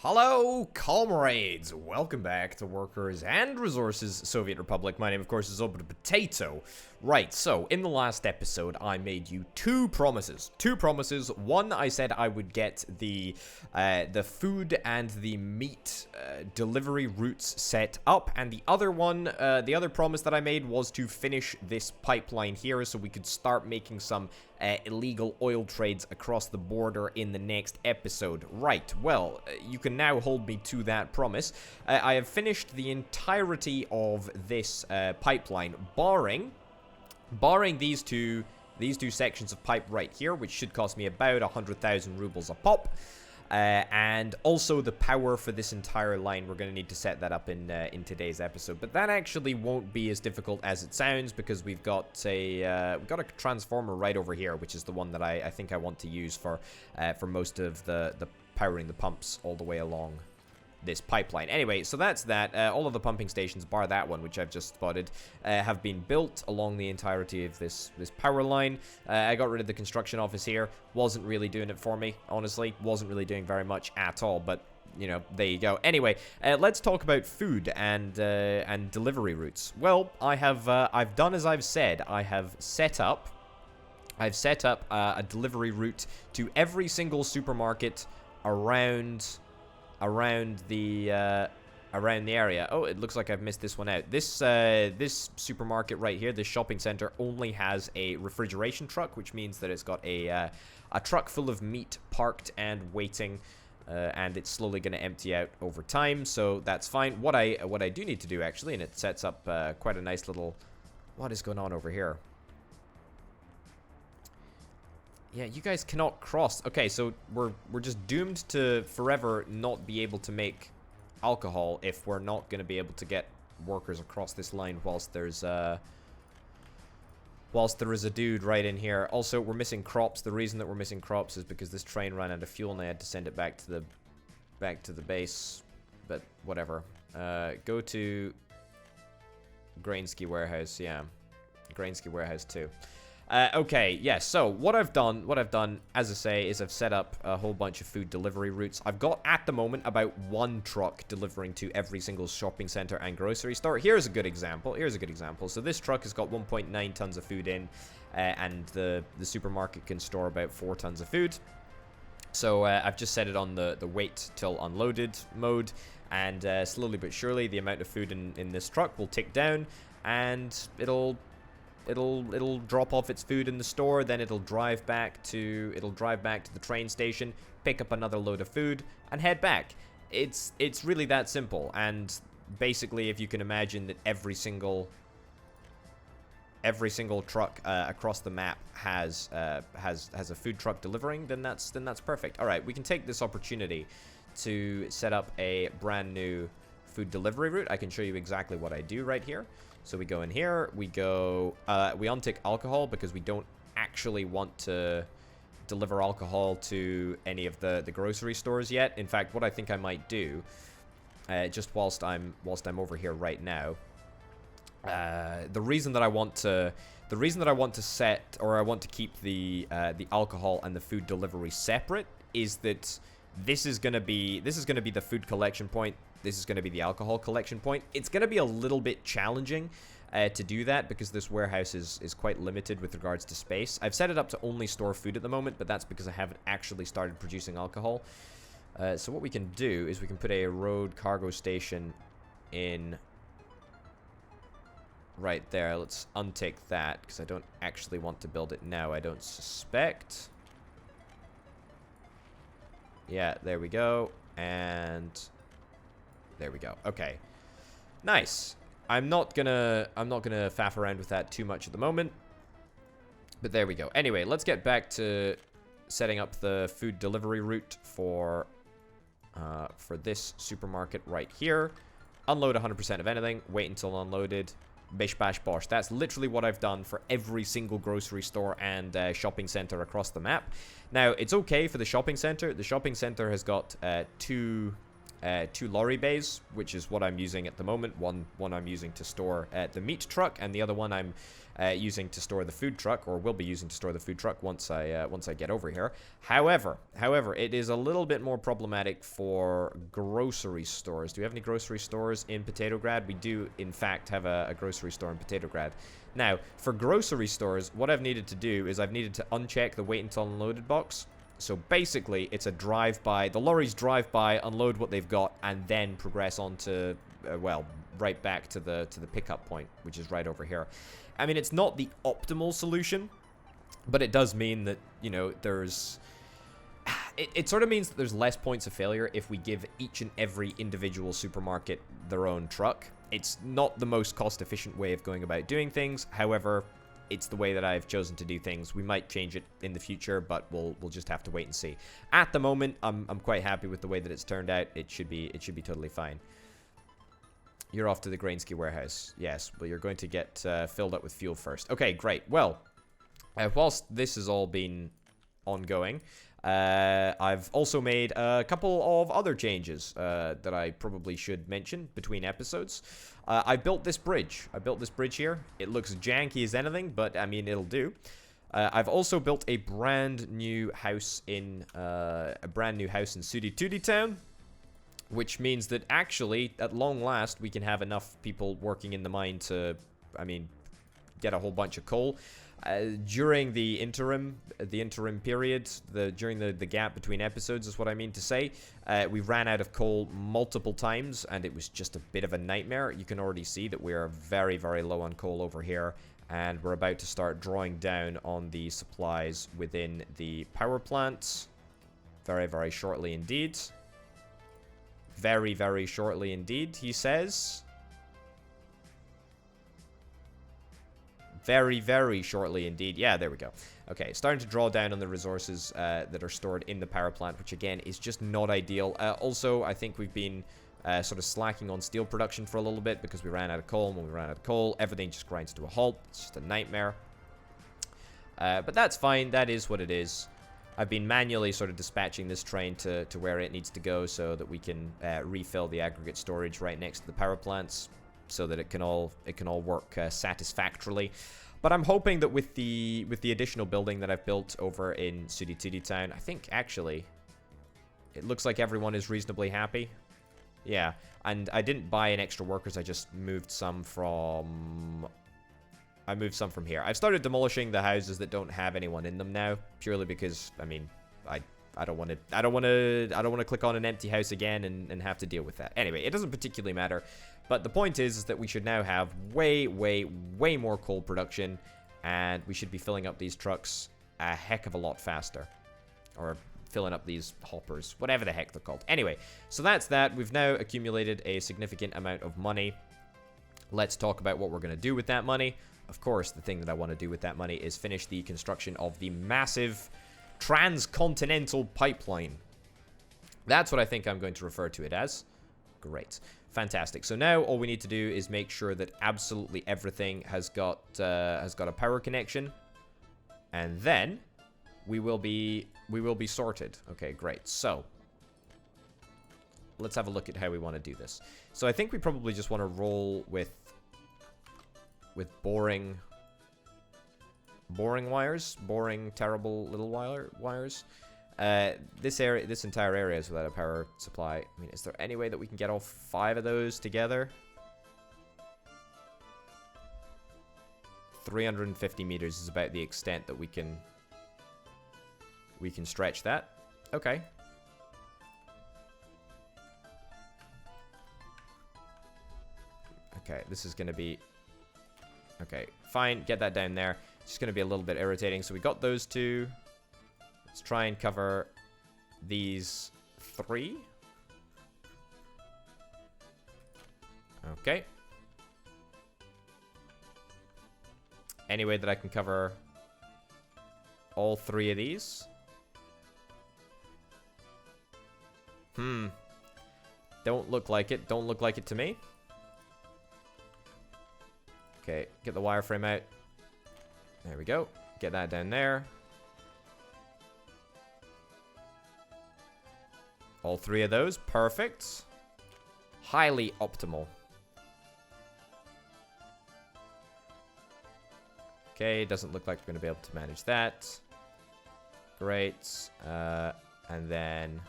Hello, comrades! Welcome back to Workers and Resources Soviet Republic. My name, of course, is Open Potato. Right, so, in the last episode, I made you two promises. One, I said I would get the food and the meat delivery routes set up, and the other one, the other promise that I made was to finish this pipeline here so we could start making some illegal oil trades across the border in the next episode. Right, well, you can now hold me to that promise. I have finished the entirety of this pipeline, barring these two sections of pipe right here, which should cost me about 100,000 rubles a pop. And also the power for this entire line, we're going to need to set that up in today's episode. But that actually won't be as difficult as it sounds, because we've got a transformer right over here, which is the one that I think I want to use for most of the powering the pumps all the way along this pipeline. Anyway, so that's that. All of the pumping stations, bar that one, which I've just spotted, have been built along the entirety of this power line. I got rid of the construction office here. Wasn't really doing it for me, honestly. Wasn't really doing very much at all, but you know, there you go. Anyway, let's talk about food and delivery routes. Well, I've done as I've said. I've set up a delivery route to every single supermarket around the area. Oh, it looks like I've missed this one out. This supermarket right here, this shopping center, only has a refrigeration truck, which means that it's got a truck full of meat parked and waiting, and it's slowly going to empty out over time. So that's fine. What I do need to do actually, and it sets up quite a nice little. What is going on over here? Yeah, you guys cannot cross. Okay, so we're just doomed to forever not be able to make alcohol if we're not going to be able to get workers across this line whilst there is a dude right in here. Also, we're missing crops. The reason that we're missing crops is because this train ran out of fuel and I had to send it back to the base. But whatever. Go to Grainsky Warehouse. Yeah, Grainsky Warehouse 2. Okay, yes, so what I've done, as I say, is I've set up a whole bunch of food delivery routes. I've got, at the moment, about one truck delivering to every single shopping center and grocery store. Here's a good example. So this truck has got 1.9 tons of food in, and the supermarket can store about 4 tons of food. So I've just set it on the wait till unloaded mode, and slowly but surely, the amount of food in this truck will tick down, and it'll drop off its food in the store, then it'll drive back to the train station, pick up another load of food, and head back. It's really that simple. And basically, if you can imagine that every single truck across the map has a food truck delivering, then that's perfect. All right, we can take this opportunity to set up a brand new food delivery route. I can show you exactly what I do right here. So we go in here, we untick alcohol because we don't actually want to deliver alcohol to any of the grocery stores yet. In fact, what I think I might do, just whilst I'm over here right now, the reason that I want to set, or I want to keep the alcohol and the food delivery separate, is that this is gonna be the food collection point. This is going to be the alcohol collection point. It's going to be a little bit challenging to do that because this warehouse is quite limited with regards to space. I've set it up to only store food at the moment, but that's because I haven't actually started producing alcohol. So what we can do is we can put a road cargo station in right there. Let's untick that because I don't actually want to build it now, I don't suspect. Yeah, there we go. And there we go. Okay. Nice. I'm not gonna faff around with that too much at the moment. But there we go. Anyway, let's get back to setting up the food delivery route for this supermarket right here. Unload 100% of anything. Wait until unloaded. Bish bash bosh. That's literally what I've done for every single grocery store and shopping center across the map. Now, it's okay for the shopping center. The shopping center has got two 2 lorry bays, which is what I'm using at the moment. One I'm using to store the meat truck, and the other one I'm using to store the food truck, or will be using to store the food truck once I get over here. However, it is a little bit more problematic for grocery stores. Do we have any grocery stores in Petatograd? We do, in fact, have a grocery store in Petatograd. Now, for grocery stores, what I've needed to do is I've needed to uncheck the wait until unloaded box. So basically, it's a drive-by. The lorries drive by, unload what they've got, and then progress on to, well, right back to the pickup point, which is right over here. I mean, it's not the optimal solution, but it does mean that, you know, there's... It sort of means that there's less points of failure if we give each and every individual supermarket their own truck. It's not the most cost-efficient way of going about doing things. However, it's the way that I've chosen to do things. We might change it in the future, but we'll just have to wait and see. At the moment, I'm quite happy with the way that it's turned out. It should be totally fine. You're off to the Grainsky warehouse. Yes, well, you're going to get filled up with fuel first. Okay, great. Well, whilst this has all been ongoing, I've also made a couple of other changes that I probably should mention between episodes. I built this bridge. I built this bridge here. It looks janky as anything, but I mean, it'll do. I've also built a brand new house in Sudi Tudi Town, which means that actually, at long last, we can have enough people working in the mine to, I mean, get a whole bunch of coal. During the interim period, during the gap between episodes is what I mean to say, we ran out of coal multiple times, and it was just a bit of a nightmare. You can already see that we are very, very low on coal over here, and we're about to start drawing down on the supplies within the power plants very, very shortly indeed. Very, very shortly indeed, he says. Very, very shortly indeed. Yeah, there we go. Okay, starting to draw down on the resources that are stored in the power plant, which again is just not ideal. Also, I think we've been sort of slacking on steel production for a little bit because we ran out of coal. And when we ran out of coal, everything just grinds to a halt. It's just a nightmare. But that's fine. That is what it is. I've been manually sort of dispatching this train to where it needs to go so that we can refill the aggregate storage right next to the power plants, so that it can all work satisfactorily. But I'm hoping that with the additional building that I've built over in Sudi Tudi Town, I think actually it looks like everyone is reasonably happy. Yeah, and I didn't buy in extra workers. I just moved some from here. I've started demolishing the houses that don't have anyone in them now, purely because I mean I don't want to click on an empty house again and have to deal with that. Anyway, it doesn't particularly matter. But the point is that we should now have way, way, way more coal production, and we should be filling up these trucks a heck of a lot faster. Or filling up these hoppers, whatever the heck they're called. Anyway, so that's that. We've now accumulated a significant amount of money. Let's talk about what we're going to do with that money. Of course, the thing that I want to do with that money is finish the construction of the massive transcontinental pipeline. That's what I think I'm going to refer to it as. Great. Fantastic. So now all we need to do is make sure that absolutely everything has got a power connection, and then we will be sorted. Okay, great. So let's have a look at how we want to do this. So I think we probably just want to roll with boring wires, boring, terrible little wires. This entire area is without a power supply. I mean, is there any way that we can get all 5 of those together? 350 meters is about the extent that we can stretch that. Okay. Okay, this is going to be... Okay, fine. Get that down there. It's just going to be a little bit irritating. So we got those 2. Let's try and cover these 3. Okay. Any way that I can cover all 3 of these? Don't look like it. Don't look like it to me. Okay, get the wireframe out. There we go. Get that down there. All 3 of those. Perfect. highly optimal. Okay, doesn't look like we're going to be able to manage that. Great. And then...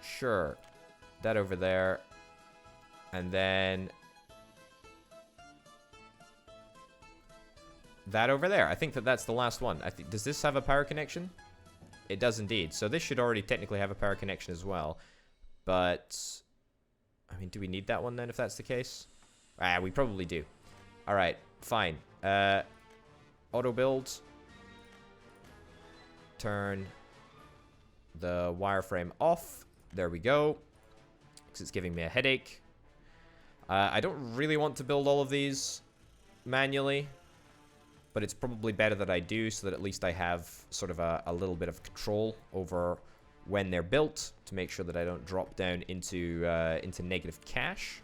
Sure. That over there. And then... that over there. I think that that's the last one. Does this have a power connection? It does indeed. So this should already technically have a power connection as well. But... I mean, do we need that one then if that's the case? Ah, we probably do. Alright, fine. Auto build. Turn the wireframe off. There we go. Because it's giving me a headache. I don't really want to build all of these manually. But it's probably better that I do, so that at least I have sort of a little bit of control over when they're built, to make sure that I don't drop down into negative cash.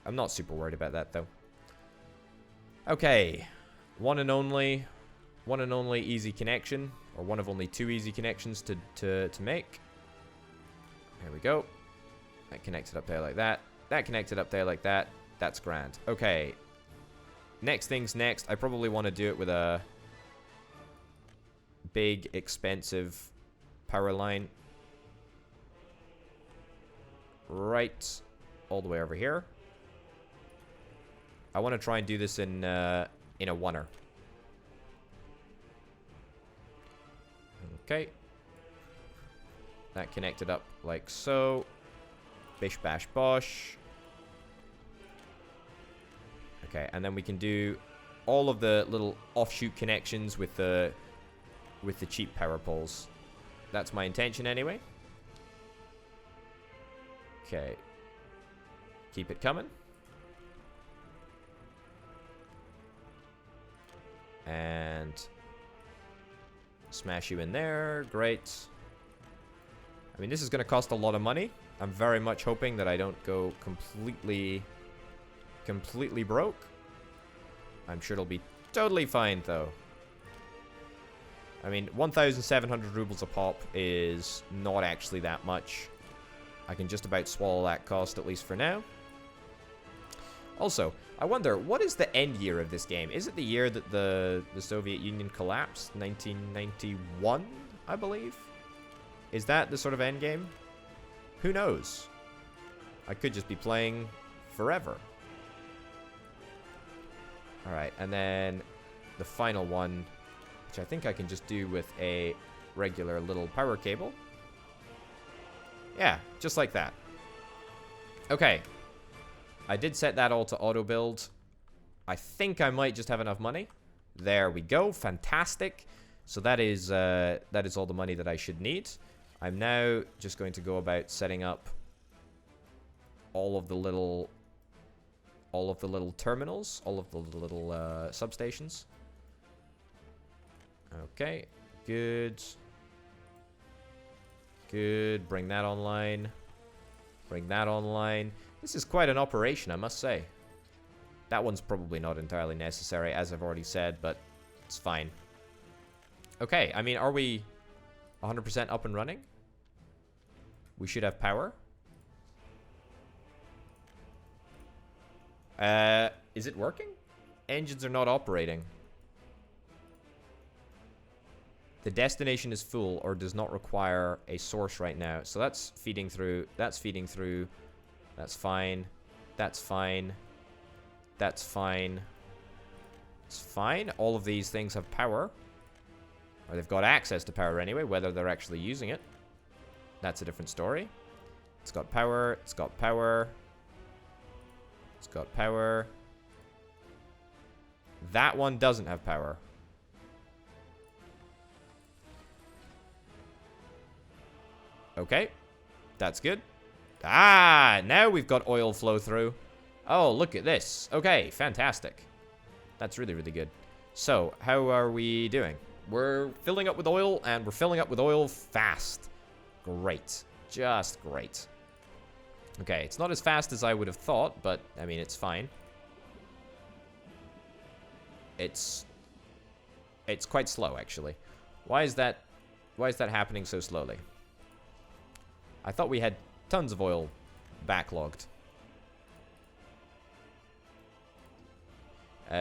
I'm not super worried about that, though. Okay, one and only easy connection, or one of only 2 easy connections to make. There we go. That connected up there like that. That connected up there like that. That's grand. Okay. Next thing's next. I probably want to do it with a big, expensive power line. Right all the way over here. I want to try and do this in a oneer. Okay. That connected up like so. Bish bash bosh. Okay, and then we can do all of the little offshoot connections with the cheap power poles. That's my intention anyway. Okay. Keep it coming. And smash you in there. Great. I mean, this is going to cost a lot of money. I'm very much hoping that I don't go completely broke. I'm sure it'll be totally fine, though. I mean, 1,700 rubles a pop is not actually that much. I can just about swallow that cost, at least for now. Also, I wonder, what is the end year of this game? Is it the year that the Soviet Union collapsed? 1991, I believe? Is that the sort of end game? Who knows? I could just be playing forever. Alright, and then the final one, which I think I can just do with a regular little power cable. Yeah, just like that. Okay. I did set that all to auto build. I think I might just have enough money. There we go. Fantastic. So that is all the money that I should need. I'm now just going to go about setting up all of the little terminals, all of the little substations. Okay, good. Good. Bring that online. Bring that online. This is quite an operation, I must say. That one's probably not entirely necessary, as I've already said, but it's fine. Okay, I mean, are we 100% up and running? We should have power. Is it working? Engines are not operating. The destination is full or does not require a source right now. So that's feeding through. That's feeding through. That's fine. That's fine. That's fine. It's fine. All of these things have power. Or they've got access to power anyway, whether they're actually using it. That's a different story. It's got power. It's got power. It's got power. That one doesn't have power. Okay. That's good. Ah, now we've got oil flow through. Oh, look at this. Okay, fantastic. That's really, really good. So, how are we doing? We're filling up with oil, and we're filling up with oil fast. Great. Just great. Okay, it's not as fast as I would have thought, but, I mean, it's fine. It's quite slow, actually. Why is that happening so slowly? I thought we had Tons of oil backlogged.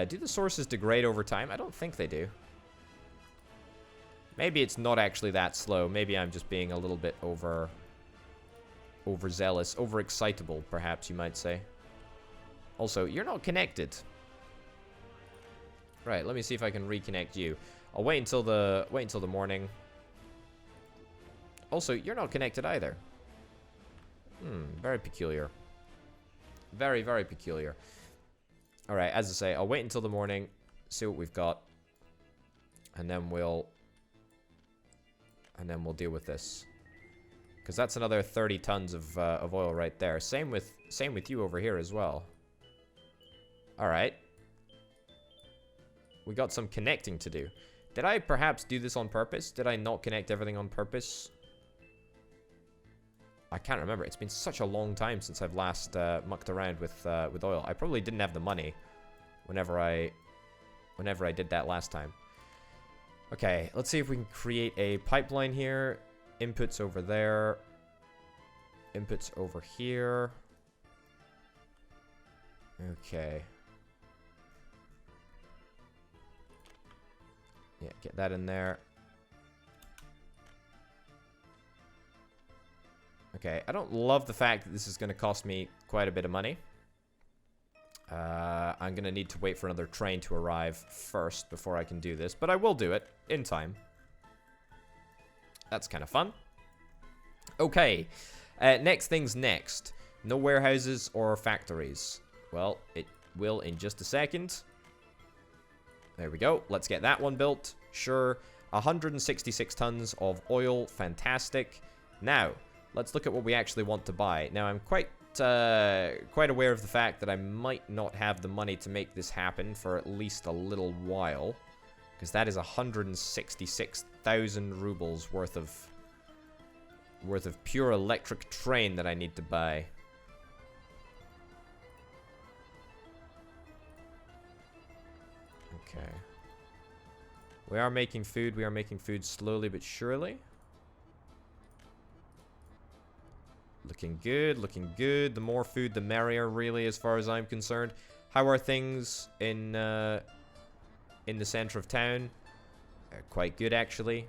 Do the sources degrade over time? I don't think they do. Maybe it's not actually that slow. Maybe I'm just being a little bit overzealous, overexcitable, perhaps you might say. Also, you're not connected. Right, let me see if I can reconnect you. I'll wait until the morning. Also, you're not connected either. Very peculiar. Very, very peculiar. Alright, as I say, I'll wait until the morning, see what we've got. And then we'll deal with this. Because that's another 30 tons of oil right there. Same with you over here as well. Alright. We got some connecting to do. Did I perhaps do this on purpose? Did I not connect everything on purpose? I can't remember. It's been such a long time since I've last mucked around with oil. I probably didn't have the money whenever I did that last time. Okay, let's see if we can create a pipeline here. Inputs over there. Inputs over here. Okay. Yeah, get that in there. Okay, I don't love the fact that this is going to cost me quite a bit of money. I'm going to need to wait for another train to arrive first before I can do this. But I will do it in time. That's kind of fun. Okay, next things next. No warehouses or factories. Well, it will in just a second. There we go. Let's get that one built. Sure. 166 tons of oil. Fantastic. Now, let's look at what we actually want to buy. Now, I'm quite aware of the fact that I might not have the money to make this happen for at least a little while. Because that is 166,000 rubles worth of pure electric train that I need to buy. Okay. We are making food. We are making food slowly but surely. Looking good, looking good. The more food, the merrier, really, as far as I'm concerned. How are things in the center of town? Quite good, actually.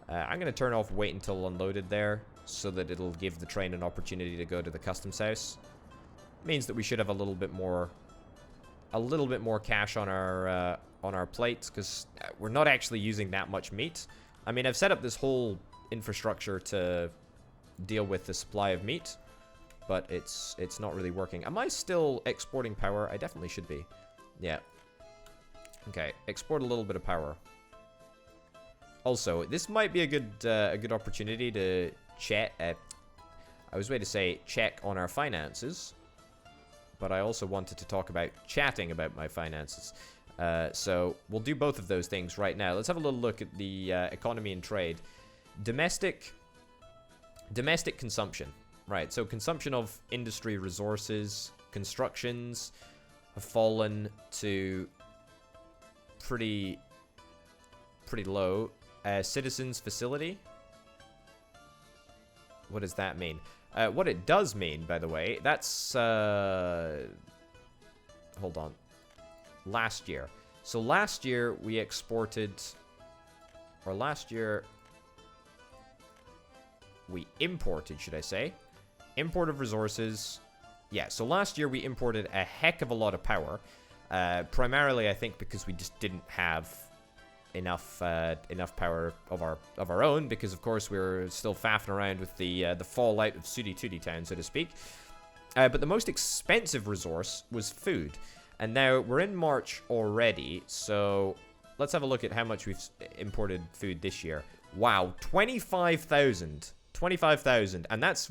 I'm going to turn off wait until unloaded there, so that it'll give the train an opportunity to go to the customs house. Means that we should have a little bit more cash on our plates, because we're not actually using that much meat. I mean, I've set up this whole infrastructure to deal with the supply of meat, but it's not really working. Am I still exporting power? I definitely should be. Yeah. Okay, export a little bit of power. Also, this might be a good opportunity to check. I was going to say check on our finances, but I also wanted to talk about chatting about my finances. So we'll do both of those things right now. Let's have a little look at the economy and trade. Domestic consumption. Right, so consumption of industry resources, constructions have fallen to pretty low. Citizens facility. What does that mean? What it does mean, by the way, that's hold on. Last year. So last year we exported, or last year we imported, should I say? Import of resources. Yeah, so last year we imported a heck of a lot of power. Primarily, I think, because we just didn't have enough power of our own, because of course we were still faffing around with the fallout of Sudi Tudi Town, so to speak. But the most expensive resource was food, and now we're in March already. So let's have a look at how much we've imported food this year. Wow, 25,000. 25,000, and that's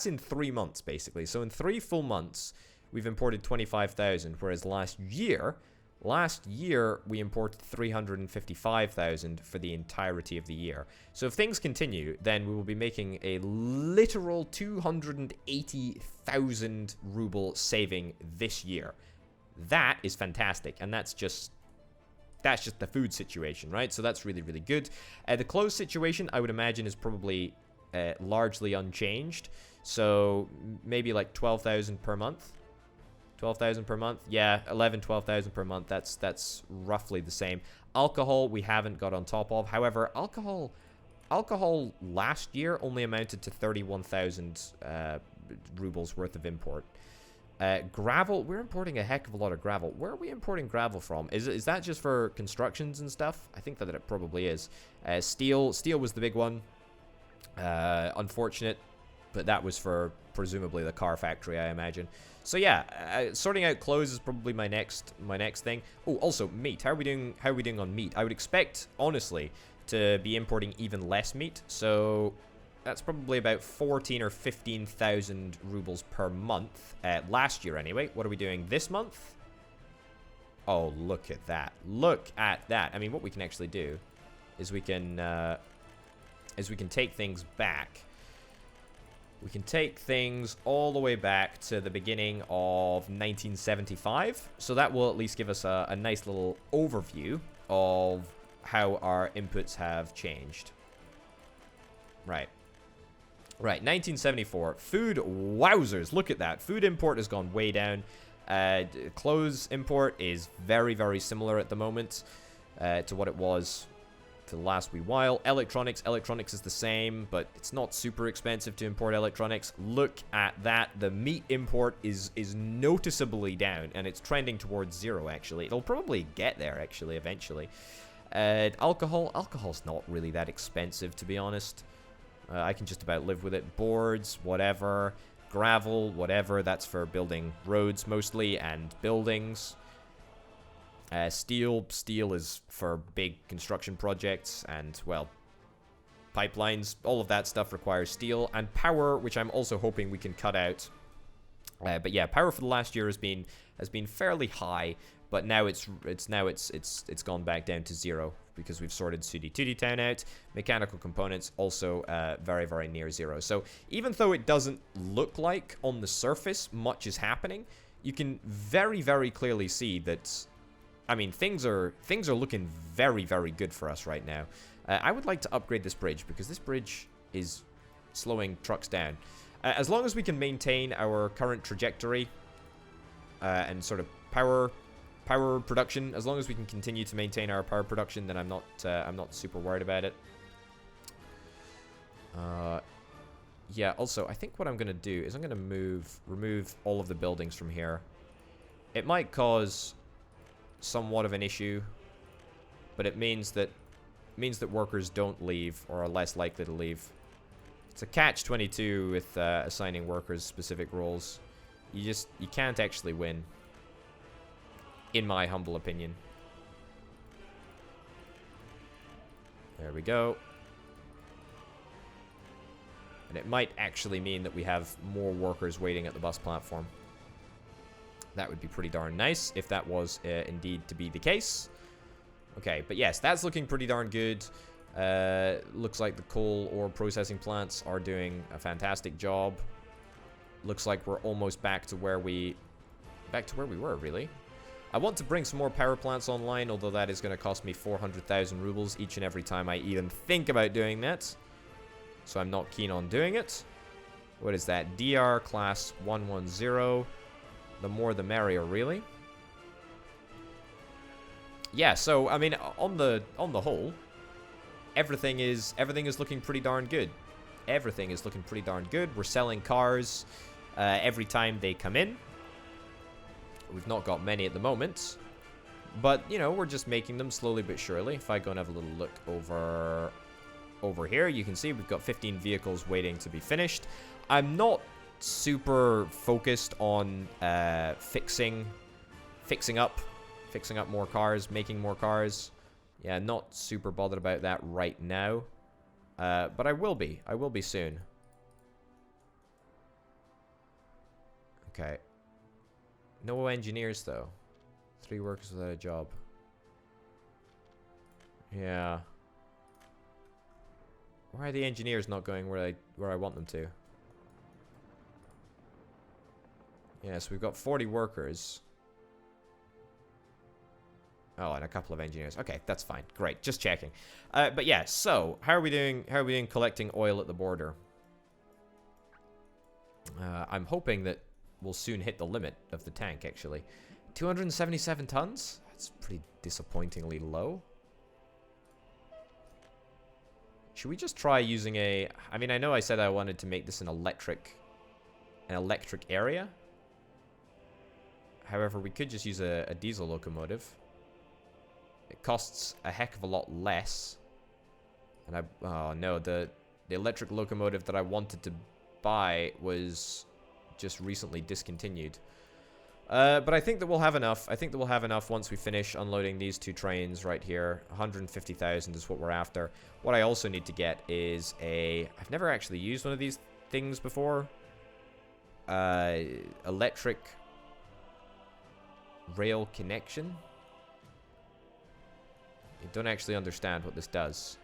in 3 months, basically. So in 3 full months, we've imported 25,000, whereas last year we imported 355,000 for the entirety of the year. So if things continue, then we will be making a literal 280,000 ruble saving this year. That is fantastic, and that's just the food situation, right? So that's really, really good. The clothes situation, I would imagine, is probably largely unchanged. So maybe like 12,000 per month. 12,000 per month. Yeah, 12,000 per month. That's roughly the same. Alcohol we haven't got on top of. However, alcohol last year only amounted to 31,000 rubles worth of import. Gravel, we're importing a heck of a lot of gravel. Where are we importing gravel from? Is that just for constructions and stuff? I think that it probably is. Steel was the big one. Unfortunate, but that was for presumably the car factory, I imagine. So yeah, sorting out clothes is probably my next thing. Oh, also meat. How are we doing on meat? I would expect, honestly, to be importing even less meat. So that's probably about 14 or 15,000 rubles per month. Last year, anyway. What are we doing this month? Oh, look at that. Look at that. I mean, what we can actually do is we can take things back. We can take things all the way back to the beginning of 1975. So that will at least give us a nice little overview of how our inputs have changed. Right. Right, 1974. Food, wowzers, look at that. Food import has gone way down. Clothes import is very, very similar at the moment to what it was for the last wee while. Electronics is the same, but it's not super expensive to import electronics. Look at that. The meat import is noticeably down, and it's trending towards 0, actually. It'll probably get there, actually, eventually. Alcohol's not really that expensive, to be honest. I can just about live with it. Boards, whatever. Gravel, whatever. That's for building roads, mostly, and buildings. Steel is for big construction projects and, well, pipelines. All of that stuff requires steel. And power, which I'm also hoping we can cut out. But yeah, power for the last year has been fairly high, but now it's gone back down to 0 because we've sorted Sudi Tudi Town out. Mechanical components also very, very near 0. So even though it doesn't look like on the surface much is happening, you can very, very clearly see that. I mean, things are looking very, very good for us right now. I would like to upgrade this bridge because this bridge is slowing trucks down. As long as we can maintain our current trajectory and sort of power production, as long as we can continue to maintain our power production, then I'm not super worried about it. Yeah. Also, I think what I'm gonna do is I'm gonna remove all of the buildings from here. It might cause somewhat of an issue, but it means that workers don't leave or are less likely to leave. It's a catch-22 with assigning workers specific roles. You can't actually win, in my humble opinion. There we go. And it might actually mean that we have more workers waiting at the bus platform. That would be pretty darn nice if that was indeed to be the case. Okay, but yes, that's looking pretty darn good. Looks like the coal ore processing plants are doing a fantastic job. Looks like we're almost back to where we were, really. I want to bring some more power plants online, although that is going to cost me 400,000 rubles each and every time I even think about doing that. So I'm not keen on doing it. What is that? DR class 110. The more the merrier, really. Yeah, so I mean, on the whole, everything is looking pretty darn good. Everything is looking pretty darn good. We're selling cars every time they come in. We've not got many at the moment, but you know, we're just making them slowly but surely. If I go and have a little look over here, you can see we've got 15 vehicles waiting to be finished. I'm not super focused on fixing up more cars, making more cars. Yeah, not super bothered about that right now, but I will be soon. Okay, no engineers though. 3 workers without a job. Yeah, why are the engineers not going where I want them to? Yeah, so we've got 40 workers. Oh, and a couple of engineers. Okay, that's fine. Great. Just checking. But yeah, so how are we doing? How are we doing collecting oil at the border? I'm hoping that we'll soon hit the limit of the tank, actually. 277 tons? That's pretty disappointingly low. Should we just try using a... I mean, I know I said I wanted to make this an electric area. However, we could just use a diesel locomotive. It costs a heck of a lot less. And oh no, the electric locomotive that I wanted to buy was just recently discontinued. But I think that we'll have enough. I think that we'll have enough once we finish unloading these 2 trains right here. 150,000 is what we're after. What I also need to get is a... I've never actually used one of these things before. Electric rail connection. I don't actually understand what this does.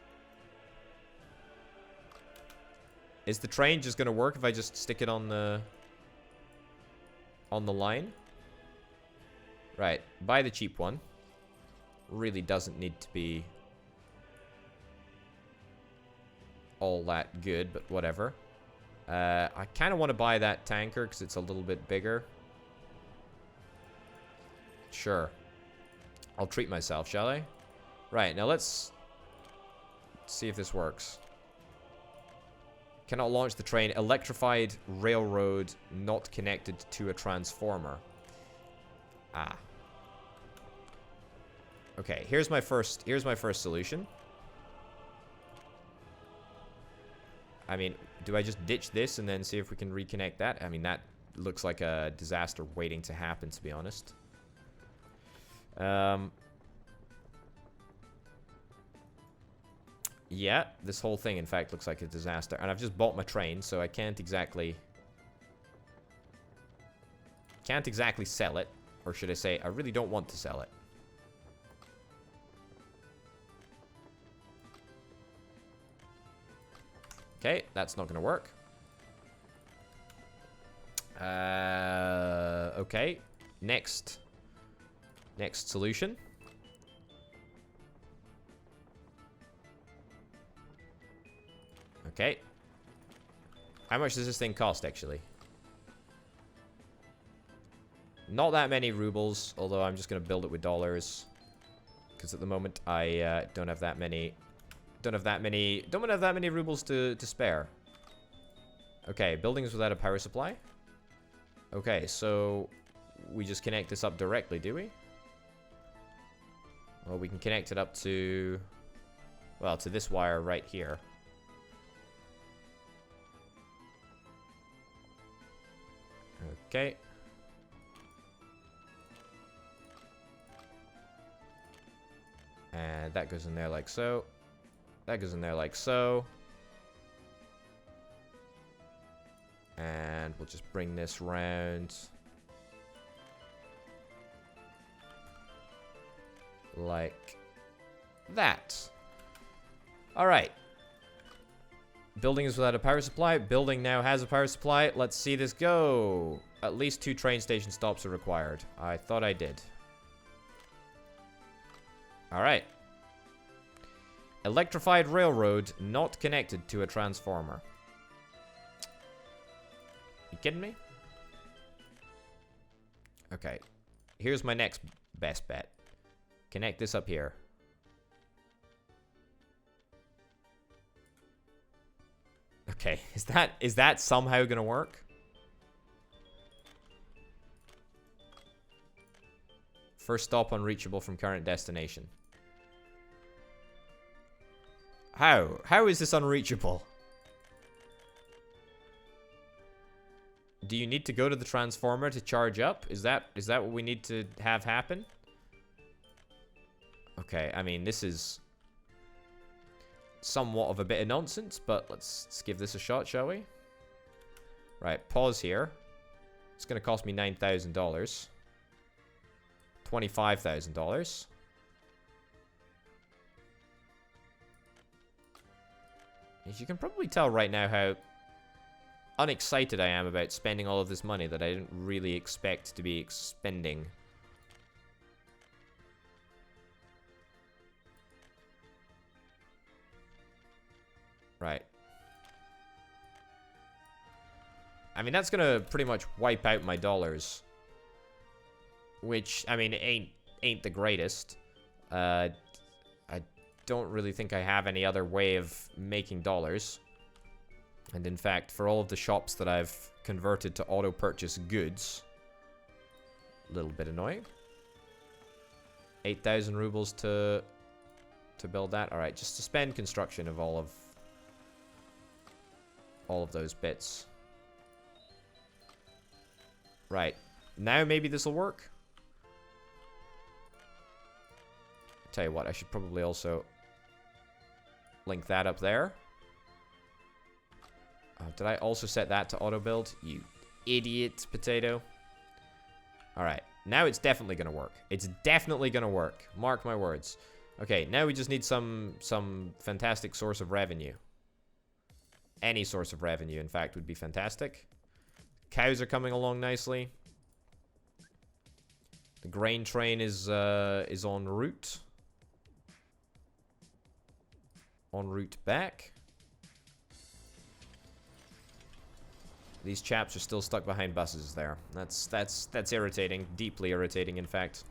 Is the train just gonna work if I just stick it on the line? Right, buy the cheap one. Really doesn't need to be all that good, but whatever. I kind of want to buy that tanker because it's a little bit bigger. Sure. I'll treat myself, shall I? Right, now let's see if this works. Cannot launch the train. Electrified railroad not connected to a transformer. Ah. Okay, here's my first solution. I mean, do I just ditch this and then see if we can reconnect that? I mean, that looks like a disaster waiting to happen, to be honest. Yeah, this whole thing, in fact, looks like a disaster. And I've just bought my train, so I can't exactly sell it. Or should I say, I really don't want to sell it. Okay, that's not going to work. Okay. Next solution. Okay. How much does this thing cost, actually? Not that many rubles, although I'm just going to build it with dollars. Because at the moment, I don't have that many rubles to spare. Okay, buildings without a power supply. Okay, so we just connect this up directly, do we? Well, we can connect it up to... Well, to this wire right here. Okay. And that goes in there like so. That goes in there like so. And we'll just bring this round. Like that. Alright. Building is without a power supply. Building now has a power supply. Let's see this go. At least 2 train station stops are required. I thought I did. Alright. Electrified railroad not connected to a transformer. You kidding me? Okay. Here's my next best bet. Connect this up here. Okay, is that somehow gonna work? First stop unreachable from current destination. How? How is this unreachable? Do you need to go to the transformer to charge up? Is that what we need to have happen? Okay, I mean, this is somewhat of a bit of nonsense, but let's give this a shot, shall we? Right, pause here. It's going to cost me $9,000. $25,000. As you can probably tell right now how unexcited I am about spending all of this money that I didn't really expect to be expending. Right. I mean, that's gonna pretty much wipe out my dollars. Which, I mean, ain't the greatest. I don't really think I have any other way of making dollars. And in fact, for all of the shops that I've converted to auto-purchase goods, a little bit annoying. 8,000 rubles to build that. All right, just to spend construction of all of those bits. Right. Now maybe this will work. Tell you what, I should probably also link that up there. Did I also set that to auto build? You idiot, potato. Alright, now it's definitely gonna work. It's definitely gonna work. Mark my words. Okay, now we just need some fantastic source of revenue. Any source of revenue, in fact, would be fantastic. Cows are coming along nicely. The grain train is en route. En route back. These chaps are still stuck behind buses there. That's irritating. Deeply irritating, in fact.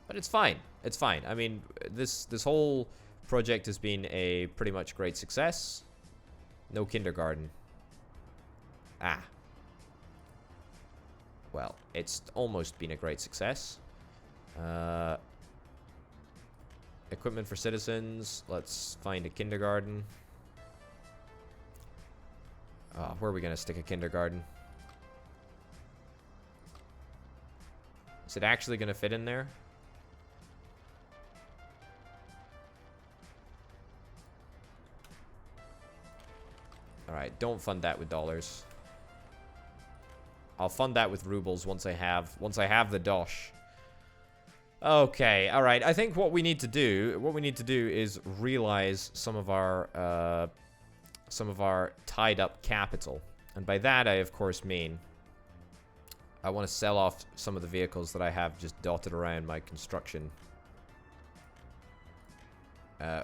But it's fine. It's fine. I mean, this whole project has been a pretty much great success. No kindergarten. Ah. Well, it's almost been a great success. Equipment for citizens. Let's find a kindergarten. Where are we gonna stick a kindergarten? Is it actually gonna fit in there? Alright, don't fund that with dollars. I'll fund that with rubles once I have the dosh. Okay, alright. I think what we need to do is realize some of our tied up capital. And by that I of course mean I want to sell off some of the vehicles that I have just dotted around my construction. I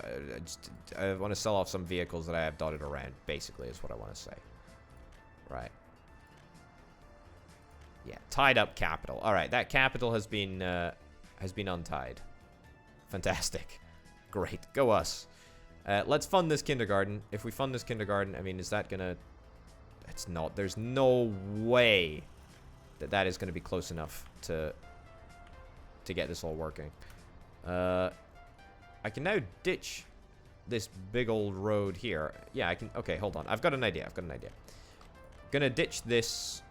want to sell off some vehicles that I have dotted around, basically, is what I want to say. Right. Yeah, tied up capital. Alright, that capital has been untied. Fantastic. Great. Go us. Let's fund this kindergarten. If we fund this kindergarten, I mean, is that gonna... It's not. There's no way that is gonna be close enough to get this all working. I can now ditch this big old road here. Yeah, I can... Okay, hold on. I've got an idea. Gonna ditch this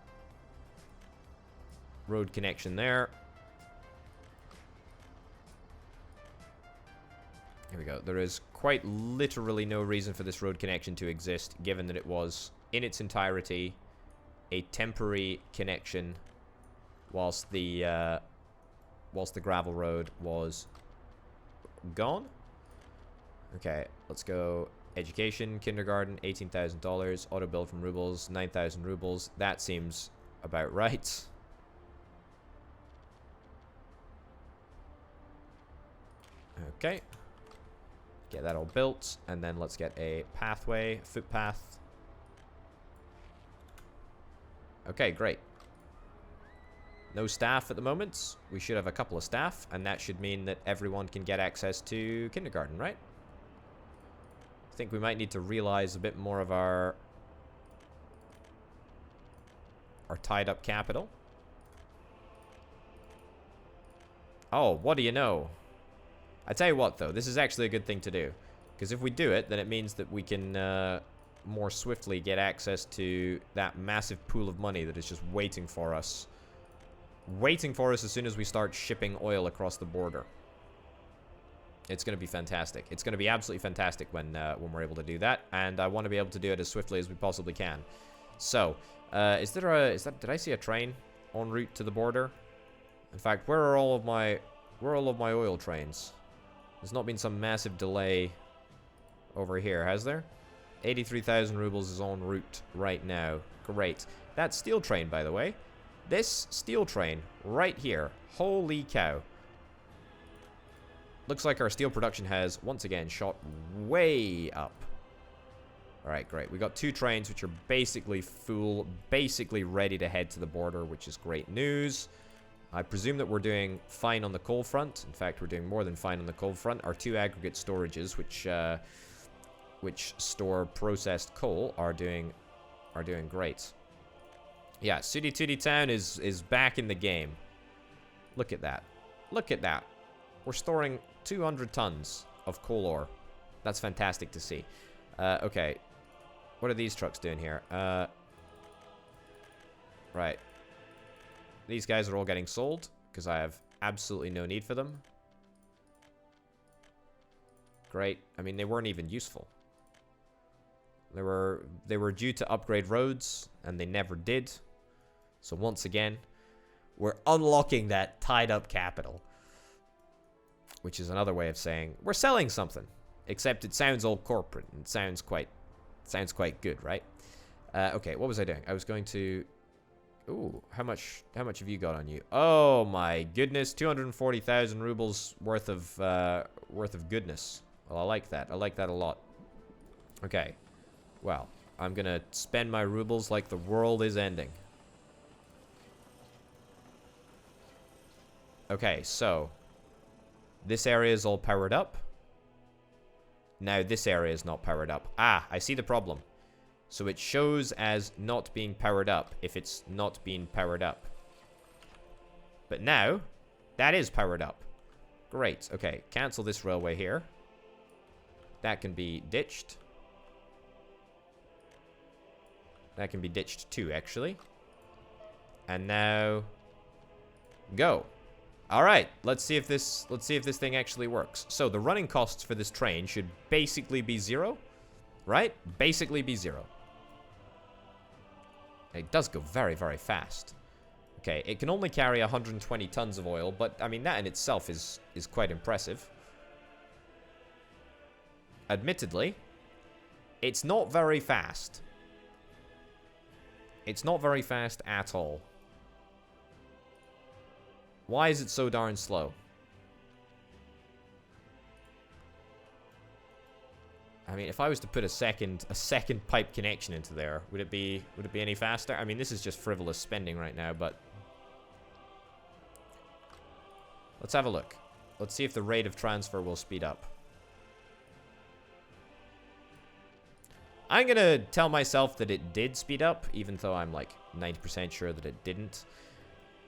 road connection there. Here we go. There is quite literally no reason for this road connection to exist, given that it was, in its entirety, a temporary connection whilst the gravel road was gone. Okay, let's go. Education, kindergarten, $18,000. Auto build from rubles, 9,000 rubles. That seems about right. Okay. Get that all built, and then let's get a pathway, footpath. Okay, great. No staff at the moment. We should have a couple of staff, and that should mean that everyone can get access to kindergarten, right? I think we might need to realize a bit more of our tied up capital. Oh, what do you know? I tell you what, though, this is actually a good thing to do. Because if we do it, then it means that we can more swiftly get access to that massive pool of money that is just waiting for us. Waiting for us as soon as we start shipping oil across the border. It's going to be fantastic. It's going to be absolutely fantastic when we're able to do that. And I want to be able to do it as swiftly as we possibly can. So, did I see a train en route to the border? In fact, where are all of my oil trains? There's not been some massive delay over here, has there? 83,000 rubles is en route right now. Great. That steel train, by the way. This steel train right here. Holy cow. Looks like our steel production has, once again, shot way up. Alright, great. We got 2 trains which are basically full, basically ready to head to the border, which is great news. I presume that we're doing fine on the coal front. In fact, we're doing more than fine on the coal front. Our 2 aggregate storages, which store processed coal, are doing great. Yeah, Sooty Tooty Town is back in the game. Look at that. Look at that. We're storing 200 tons of coal ore. That's fantastic to see. Okay. What are these trucks doing here? Right. These guys are all getting sold because I have absolutely no need for them. Great. I mean, they weren't even useful. They were due to upgrade roads, and they never did. So once again, we're unlocking that tied-up capital, which is another way of saying we're selling something. Except it sounds all corporate and sounds quite good, right? Okay, what was I doing? I was going to. Ooh, how much have you got on you? Oh my goodness, 240,000 rubles worth of goodness. Well, I like that. I like that a lot. Okay. Well, I'm gonna spend my rubles like the world is ending. Okay, so this area is all powered up. Now this area is not powered up. Ah, I see the problem. So it shows as not being powered up if it's not being powered up. But now, that is powered up. Great. Okay, cancel this railway here. That can be ditched. That can be ditched too, actually. And now, go. All right, let's see if this thing actually works. So the running costs for this train should basically be 0, right? Basically be 0. It does go very, very fast. Okay, it can only carry 120 tons of oil, but I mean that in itself is quite impressive. Admittedly, it's not very fast. It's not very fast at all. Why is it so darn slow? I mean, if I was to put a second pipe connection into there, would it be any faster? I mean, this is just frivolous spending right now, but let's have a look. Let's see if the rate of transfer will speed up. I'm gonna tell myself that it did speed up, even though I'm like 90% sure that it didn't.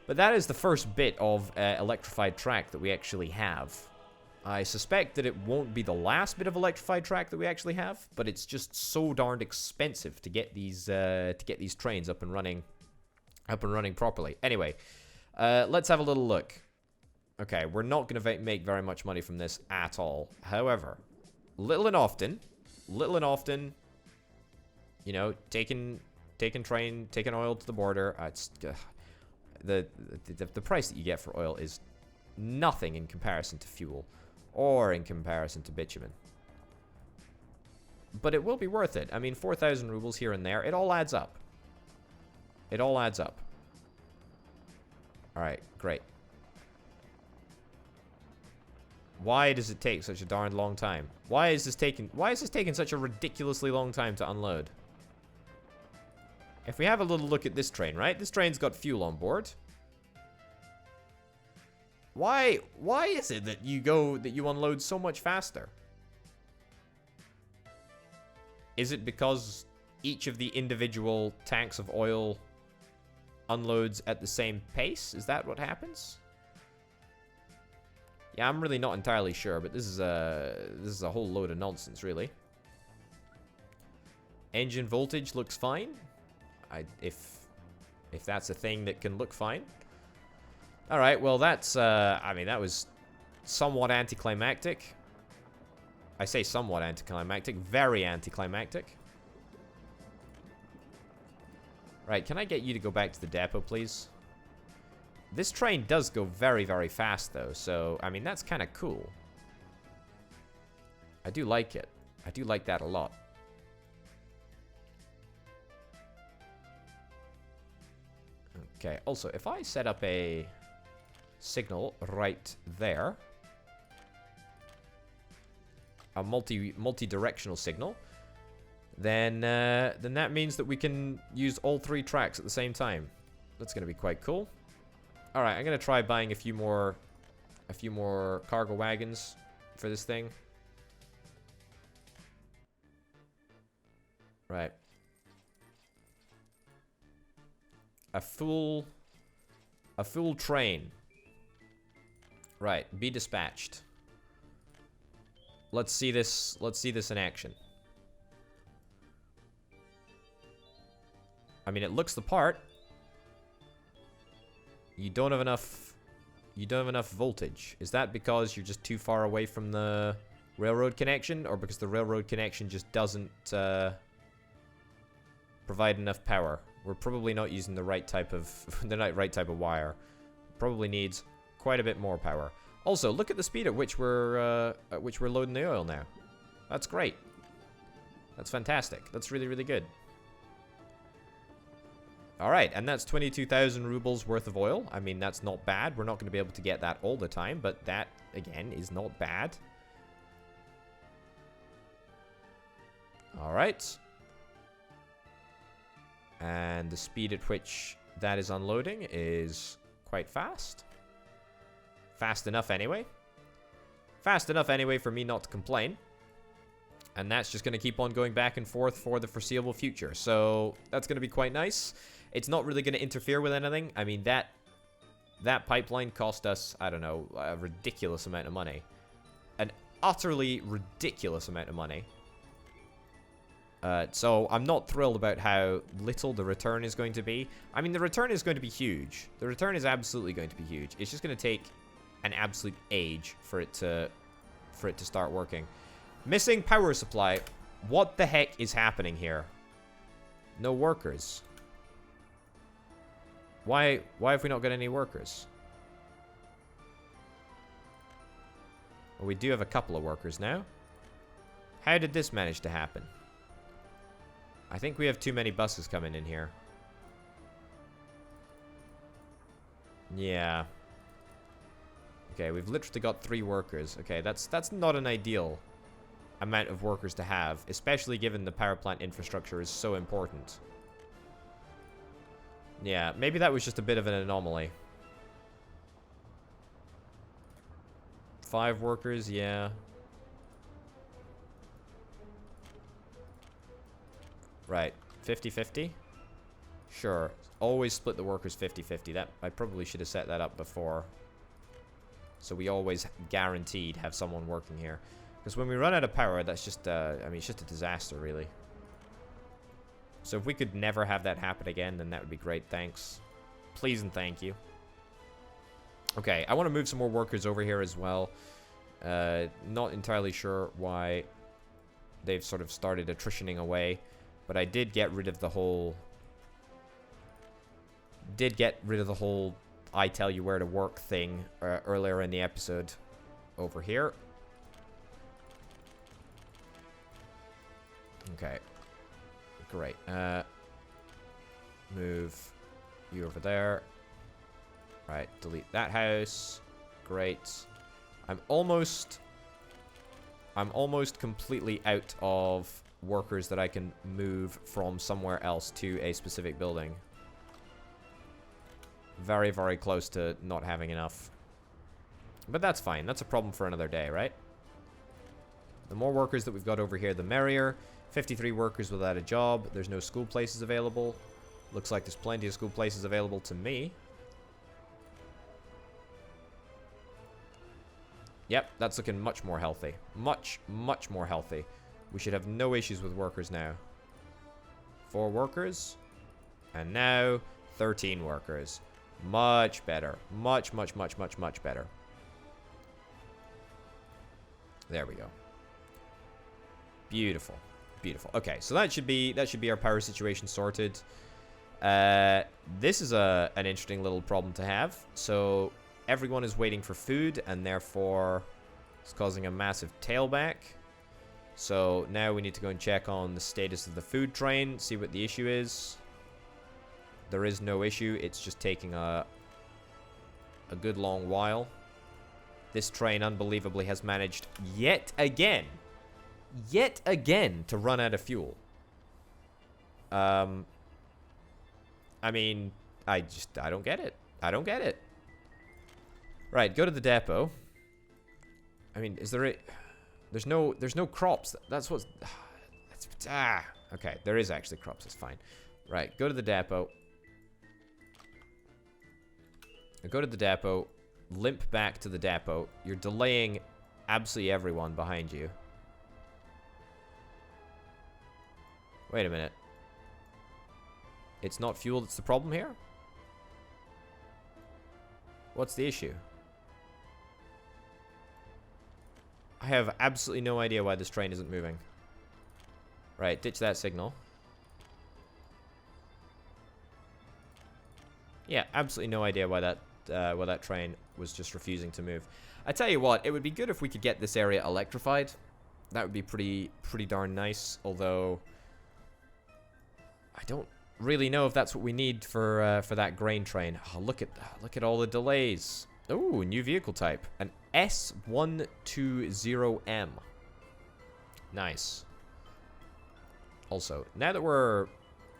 But that is the first bit of electrified track that we actually have. I suspect that it won't be the last bit of electrified track that we actually have, but it's just so darned expensive to get these trains up and running properly. Anyway, let's have a little look. Okay, we're not going to make very much money from this at all. However, little and often, you know, taking oil to the border. It's the price that you get for oil is nothing in comparison to fuel or in comparison to bitumen. But it will be worth it. I mean, 4,000 rubles here and there, it all adds up. It all adds up. All right, great. Why does it take such a darn long time? Why is this taking such a ridiculously long time to unload? If we have a little look at this train, right? This train's got fuel on board. Why is it that you unload so much faster? Is it because each of the individual tanks of oil unloads at the same pace? Is that what happens? Yeah, I'm really not entirely sure, but this is a whole load of nonsense, really. Engine voltage looks fine. If that's a thing that can look fine. All right, well that's I mean that was somewhat anticlimactic. I say somewhat anticlimactic, very anticlimactic. Right, can I get you to go back to the depot, please? This train does go very, very fast, though, so, I mean, that's kind of cool. I do like it. I do like that a lot. Okay, also, if I set up a signal right there, a multi-directional signal, then that means that we can use all 3 tracks at the same time. That's going to be quite cool. All right, I'm going to try buying a few more cargo wagons for this thing. Right. A full train. Right, be dispatched. Let's see this in action. I mean, it looks the part. You don't have enough voltage. Is that because you're just too far away from the railroad connection, or because the railroad connection just doesn't provide enough power? We're probably not using the right type of right type of wire. Probably needs quite a bit more power. Also, look at the speed at which we're loading the oil now. That's great. That's fantastic. That's really, really good. All right, and that's 22,000 rubles worth of oil. I mean, that's not bad. We're not going to be able to get that all the time, but that, again, is not bad. All right. And the speed at which that is unloading is quite fast. Fast enough anyway. Fast enough anyway for me not to complain. And that's just going to keep on going back and forth for the foreseeable future. So that's going to be quite nice. It's not really going to interfere with anything. I mean, that pipeline cost us, I don't know, a ridiculous amount of money. An utterly ridiculous amount of money. So I'm not thrilled about how little the return is going to be. I mean, the return is going to be huge. The return is absolutely going to be huge. It's just going to take an absolute age for it to start working. Missing power supply. What the heck is happening here? No workers. Why have we not got any workers? Well, we do have a couple of workers now. How did this manage to happen? I think we have too many buses coming in here. Yeah. Okay, we've literally got 3 workers. Okay, that's not an ideal amount of workers to have, especially given the power plant infrastructure is so important. Yeah, maybe that was just a bit of an anomaly. 5 workers, yeah. Right, 50-50? Sure, always split the workers 50-50. That I probably should have set that up before. So we always guaranteed have someone working here. Because when we run out of power, that's just, I mean, it's just a disaster, really. So if we could never have that happen again, then that would be great. Thanks. Please and thank you. Okay, I want to move some more workers over here as well. Not entirely sure why they've sort of started attritioning away. But I did get rid of the whole... I tell you where to work thing earlier in the episode over here. Okay. Great. Move you over there. Right, delete that house. Great. I'm almost completely out of workers that I can move from somewhere else to a specific building. Very, very close to not having enough. But that's fine. That's a problem for another day, right? The more workers that we've got over here, the merrier. 53 workers without a job. There's no school places available. Looks like there's plenty of school places available to me. Yep, that's looking much more healthy. Much, much more healthy. We should have no issues with workers now. 4 workers. And now 13 workers. Much better. Much, much, much, much, much better. There we go. Beautiful. Beautiful. Okay, so that should be our power situation sorted. This is an interesting little problem to have. So everyone is waiting for food, and therefore it's causing a massive tailback. So now we need to go and check on the status of the food train, see what the issue is. There is no issue. It's just taking a good long while. This train unbelievably has managed yet again to run out of fuel. I mean, I don't get it. I don't get it. Right, go to the depot. I mean, is there a... There's no crops. That's what's... Okay, there is actually crops. That's fine. Right, go to the depot. Go to the depot. Limp back to the depot. You're delaying absolutely everyone behind you. Wait a minute. It's not fuel that's the problem here? What's the issue? I have absolutely no idea why this train isn't moving. Right, ditch that signal. Yeah, absolutely no idea why that train was just refusing to move. I tell you what, it would be good if we could get this area electrified. That would be pretty darn nice. Although I don't really know if that's what we need for that grain train. Oh, look at all the delays. Ooh, new vehicle type, an S120M. Nice. Also, now that we're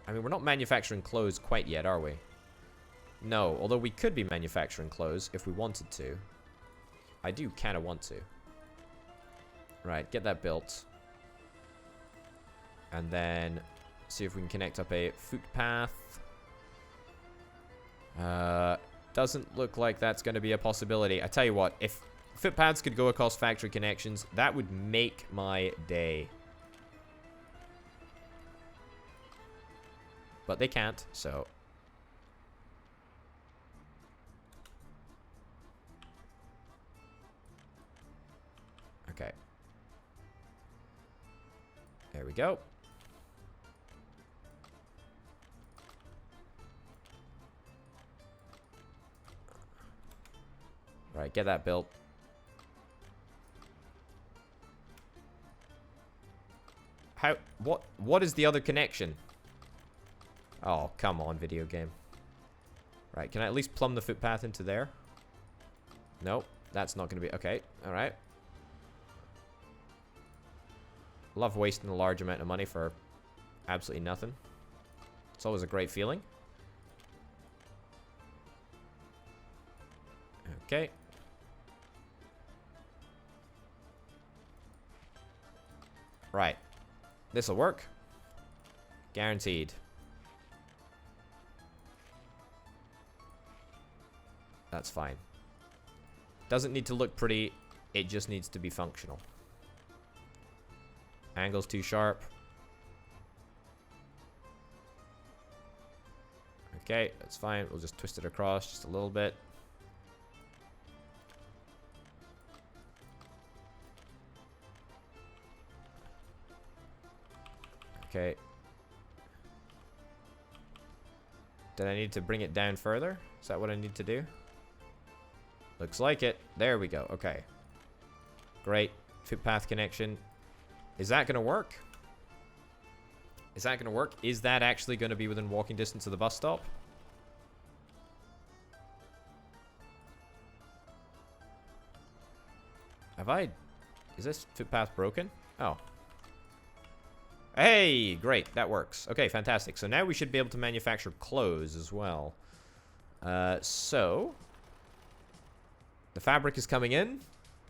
not manufacturing clothes quite yet, are we? No, although we could be manufacturing clothes if we wanted to. I do kind of want to. Right, get that built. And then see if we can connect up a footpath. Doesn't look like that's going to be a possibility. I tell you what, if footpaths could go across factory connections, that would make my day. But they can't, so... Okay. There we go. Right, get that built. What is the other connection? Oh, come on, video game. Right, can I at least plumb the footpath into there? Nope, that's not going to be... Okay, alright. Love wasting a large amount of money for absolutely nothing. It's always a great feeling. Okay. Right. This'll work. Guaranteed. That's fine. Doesn't need to look pretty. It just needs to be functional. Angle's too sharp. Okay, that's fine. We'll just twist it across just a little bit. Okay. Did I need to bring it down further? Is that what I need to do? Looks like it. There we go. Okay. Great. Footpath connection. Is that going to work? Is that going to work? Is that actually going to be within walking distance of the bus stop? Have I... Is this footpath broken? Oh. Hey! Great. That works. Okay, fantastic. So now we should be able to manufacture clothes as well. So... The fabric is coming in.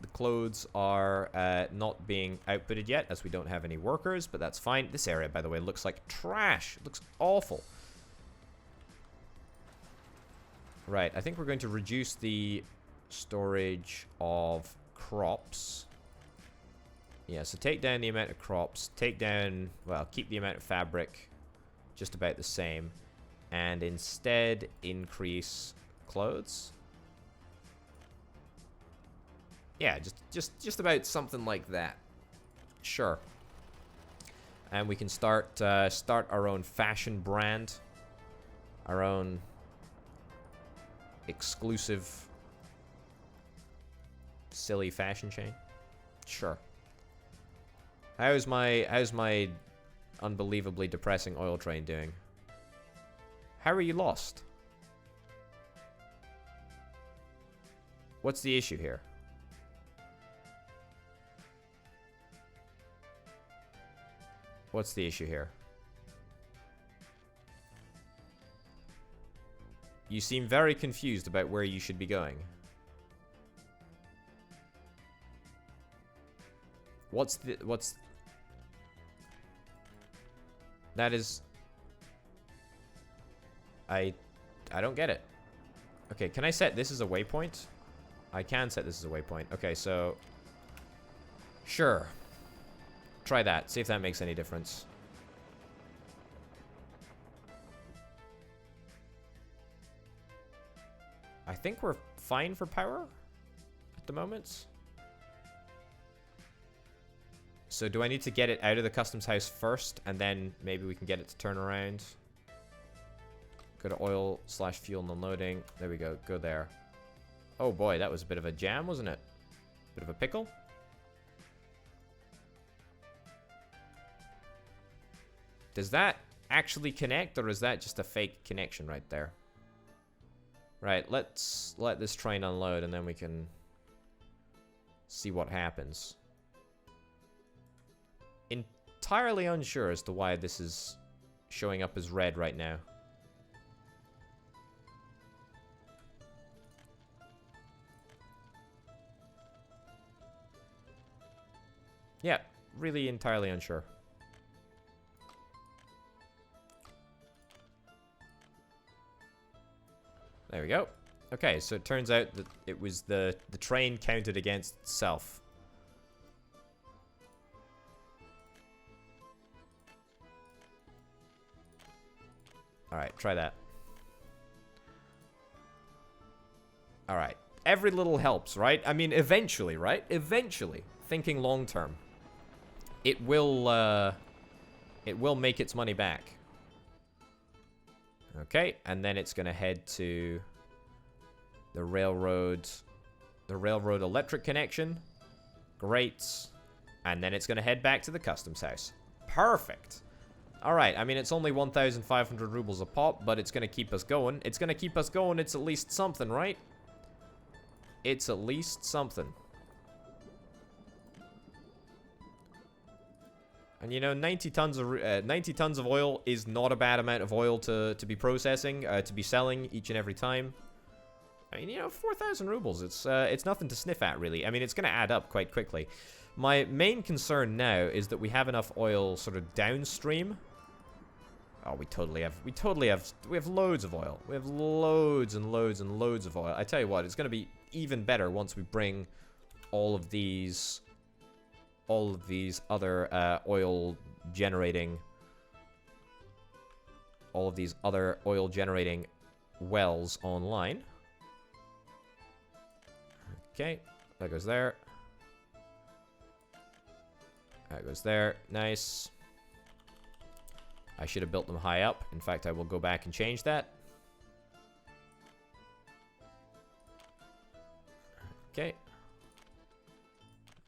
The clothes are not being outputted yet, as we don't have any workers, but that's fine. This area, by the way, looks like trash. It looks awful. Right, I think we're going to reduce the storage of crops. Yeah, so take down the amount of crops. Take down, well, keep the amount of fabric just about the same. And instead, increase clothes. Yeah, just about something like that. Sure. And we can start our own fashion brand, our own exclusive silly fashion chain. Sure. How's my unbelievably depressing oil train doing? How are you lost? What's the issue here? What's the issue here? You seem very confused about where you should be going. What's... That is... I don't get it. Okay, can I set this as a waypoint? I can set this as a waypoint. Okay, so... Sure. Try that. See if that makes any difference. I think we're fine for power at the moment. So do I need to get it out of the customs house first, and then maybe we can get it to turn around? Go to oil/fuel and unloading. There we go. Go there. Oh boy, that was a bit of a jam, wasn't it? Bit of a pickle. Does that actually connect, or is that just a fake connection right there? Right, let's let this train unload, and then we can see what happens. Entirely unsure as to why this is showing up as red right now. Yeah, really entirely unsure. There we go. Okay, so it turns out that it was the train counted against itself. Alright, try that. Alright. Every little helps, right? I mean, eventually, right? Eventually. Thinking long term. It will make its money back. Okay, and then it's gonna head to the railroad electric connection. Great. And then it's gonna head back to the customs house. Perfect. Alright, I mean, it's only 1,500 rubles a pop, but it's gonna keep us going. It's gonna keep us going. It's at least something, right? It's at least something. And you know, 90 tons of oil is not a bad amount of oil to be processing, to be selling each and every time. I mean, you know, 4,000 rubles, it's nothing to sniff at, really. I mean, it's going to add up quite quickly. My main concern now is that we have enough oil sort of downstream. Oh, we have loads of oil. We have loads and loads and loads of oil. I tell you what, it's going to be even better once we bring all of these other oil generating wells online. Okay, that goes there. That goes there. Nice. I should have built them high up. In fact, I will go back and change that. Okay.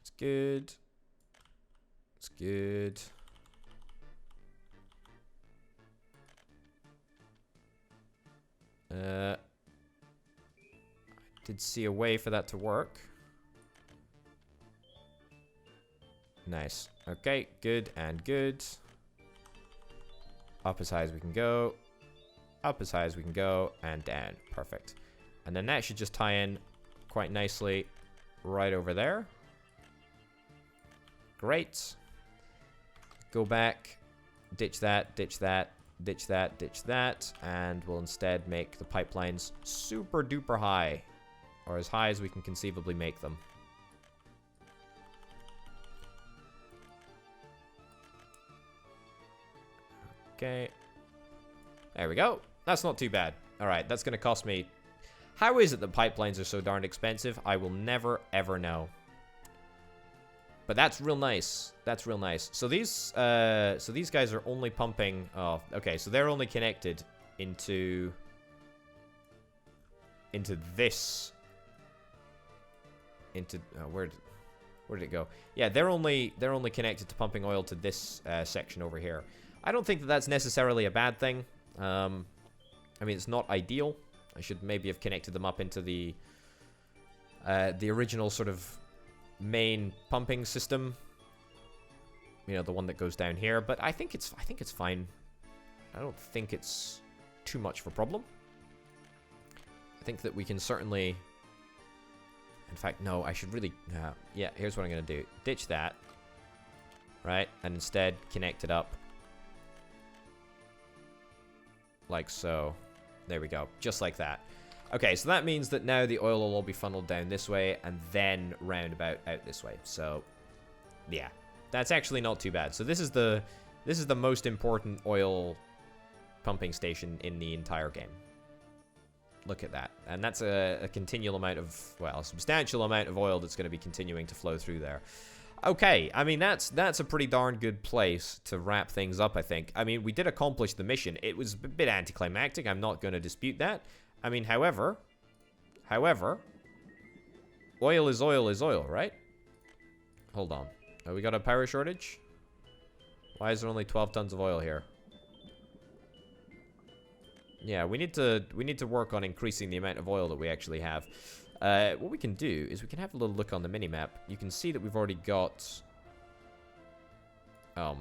It's good. It's good. I did see a way for that to work. Nice. Okay, good and good. Up as high as we can go. Up as high as we can go. And down. Perfect. And then that should just tie in quite nicely right over there. Great. Go back. Ditch that, ditch that, ditch that, ditch that. And we'll instead make the pipelines super duper high. Or as high as we can conceivably make them. Okay. There we go. That's not too bad. Alright, that's going to cost me... How is it that pipelines are so darn expensive? I will never, ever know. But that's real nice. That's real nice. So these guys are only pumping... Oh, okay. So they're only connected into this... where did it go? Yeah, they're only connected to pumping oil to this section over here. I don't think that that's necessarily a bad thing. I mean, it's not ideal. I should maybe have connected them up into the original sort of main pumping system. You know, the one that goes down here. But I think it's fine. I don't think it's too much of a problem. I think that we can certainly... In fact, no, I should really... yeah, here's what I'm going to do. Ditch that. Right? And instead, connect it up. Like so. There we go. Just like that. Okay, so that means that now the oil will all be funneled down this way and then roundabout out this way. So, yeah. That's actually not too bad. So this is the most important oil pumping station in the entire game. Look at that. And that's a continual amount of, well, a substantial amount of oil that's going to be continuing to flow through there. Okay, I mean, that's a pretty darn good place to wrap things up, I think. I mean, we did accomplish the mission. It was a bit anticlimactic. I'm not going to dispute that. I mean, however, oil is oil, right? Hold on. We got a power shortage? Why is there only 12 tons of oil here? Yeah, we need to work on increasing the amount of oil that we actually have. What we can do is we can have a little look on the minimap. You can see that we've already got... Oh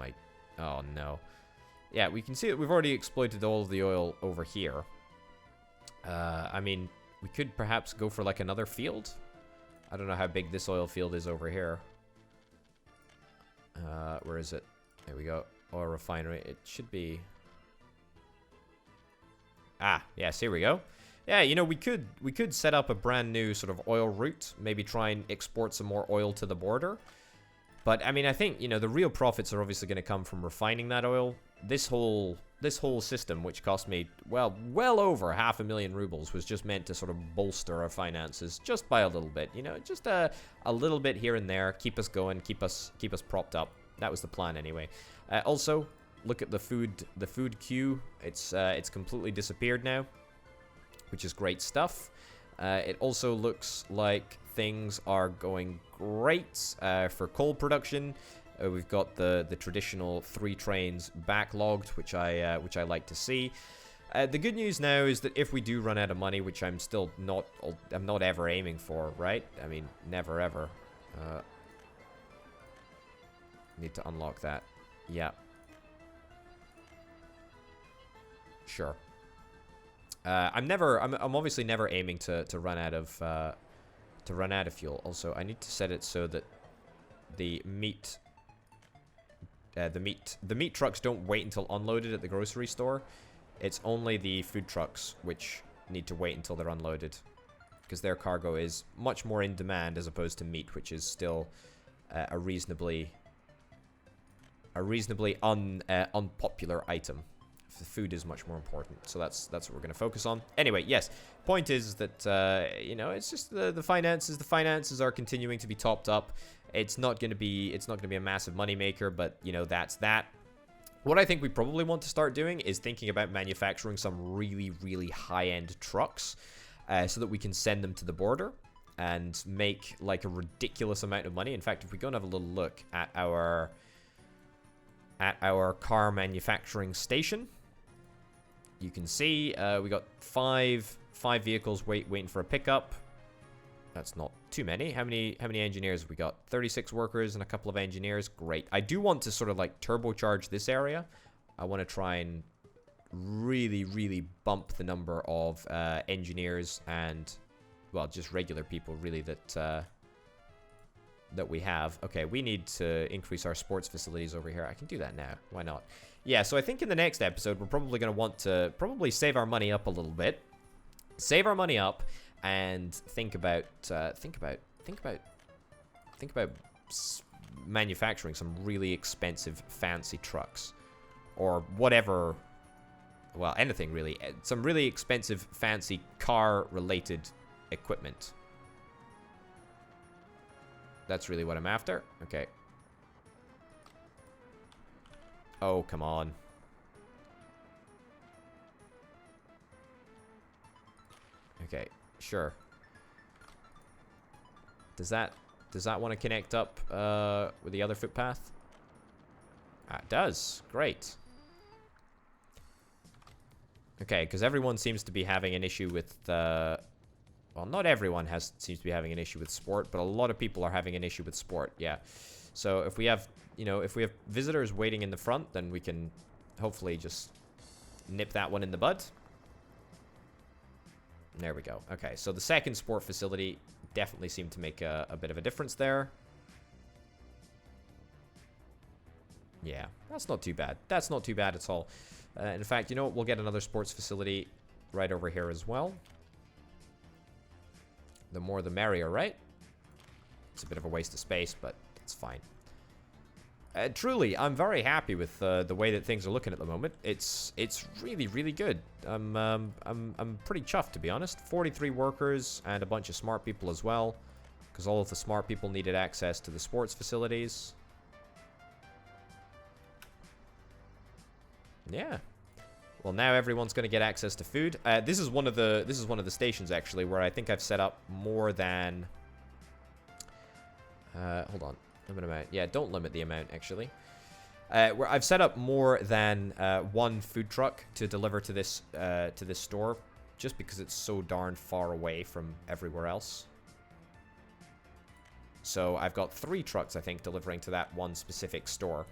no. Yeah, we can see that we've already exploited all of the oil over here. I mean, we could perhaps go for like another field. I don't know how big this oil field is over here. Where is it? There we go. Oil refinery. It should be... Ah, yes, here we go. Yeah, you know, we could set up a brand new sort of oil route. Maybe try and export some more oil to the border. But, I mean, I think, you know, the real profits are obviously going to come from refining that oil. This whole system, which cost me, well over 500,000 rubles, was just meant to sort of bolster our finances just by a little bit. You know, just a little bit here and there. Keep us going, keep us propped up. That was the plan anyway. Also, look at the food queue. It's completely disappeared now, which is great stuff. It also looks like things are going great for coal production. We've got the traditional 3 trains backlogged, which I like to see. The good news now is that if we do run out of money, which I'm not ever aiming for, right? I mean, never ever. Need to unlock that. Yeah. Sure. I'm obviously never aiming to run out of fuel. Also, I need to set it so that the meat trucks don't wait until unloaded at the grocery store. It's only the food trucks which need to wait until they're unloaded, because their cargo is much more in demand as opposed to meat, which is still a reasonably unpopular item. The food is much more important, so that's what we're going to focus on. Anyway, yes, point is that you know, it's just the finances. The finances are continuing to be topped up. It's not going to be a massive money maker, but you know, that's that. What I think we probably want to start doing is thinking about manufacturing some really high-end trucks, so that we can send them to the border and make like a ridiculous amount of money. In fact, if we go and have a little look at our car manufacturing station, you can see we got five vehicles waiting for a pickup. That's not too many. How many engineers have we got? 36 workers and a couple of engineers. Great. I do want to sort of like turbocharge this area. I want to try and really bump the number of engineers and, well, just regular people really that we have. Okay, we need to increase our sports facilities over here. I can do that now. Why not? Yeah, so I think in the next episode, we're probably going to want to save our money up a little bit. Save our money up and think about manufacturing some really expensive, fancy trucks. Or whatever, well, anything really. Some really expensive, fancy car-related equipment. That's really what I'm after. Okay. Oh, come on. Okay, sure. Does that want to connect up with the other footpath? Ah, it does. Great. Okay, because everyone seems to be having an issue with well, not everyone seems to be having an issue with sport, but a lot of people are having an issue with sport. Yeah. So if we have, you know, if we have visitors waiting in the front, then we can hopefully just nip that one in the bud. There we go. Okay, so the second sport facility definitely seemed to make a bit of a difference there. Yeah, that's not too bad. That's not too bad at all. In fact, you know what? We'll get another sports facility right over here as well. The more the merrier, right? It's a bit of a waste of space, but it's fine. Truly, I'm very happy with the way that things are looking at the moment. It's really, really good. I'm pretty chuffed, to be honest. 43 workers and a bunch of smart people as well, because all of the smart people needed access to the sports facilities. Yeah. Well, now everyone's going to get access to food. This is one of the stations actually where I think I've set up more than. Hold on. Limit amount. Yeah, don't limit the amount actually. Where I've set up more than one food truck to deliver to this store, just because it's so darn far away from everywhere else. So I've got 3 trucks, I think, delivering to that one specific store.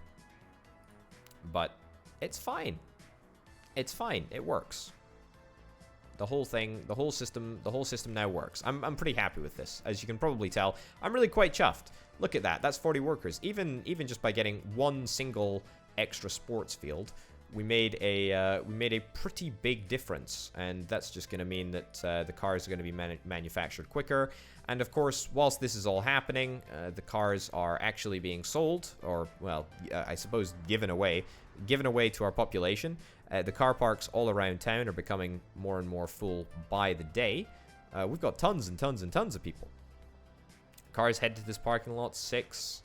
But it's fine. It's fine. It works. The whole thing, the whole system now works. I'm pretty happy with this. As you can probably tell, I'm really quite chuffed. Look at that. That's 40 workers. Even just by getting one single extra sports field, we made a pretty big difference, and that's just going to mean that the cars are going to be manufactured quicker. And of course, whilst this is all happening, the cars are actually being sold, or well, I suppose given away to our population. The car parks all around town are becoming more and more full by the day. We've got tons and tons and tons of people. Cars head to this parking lot, 6.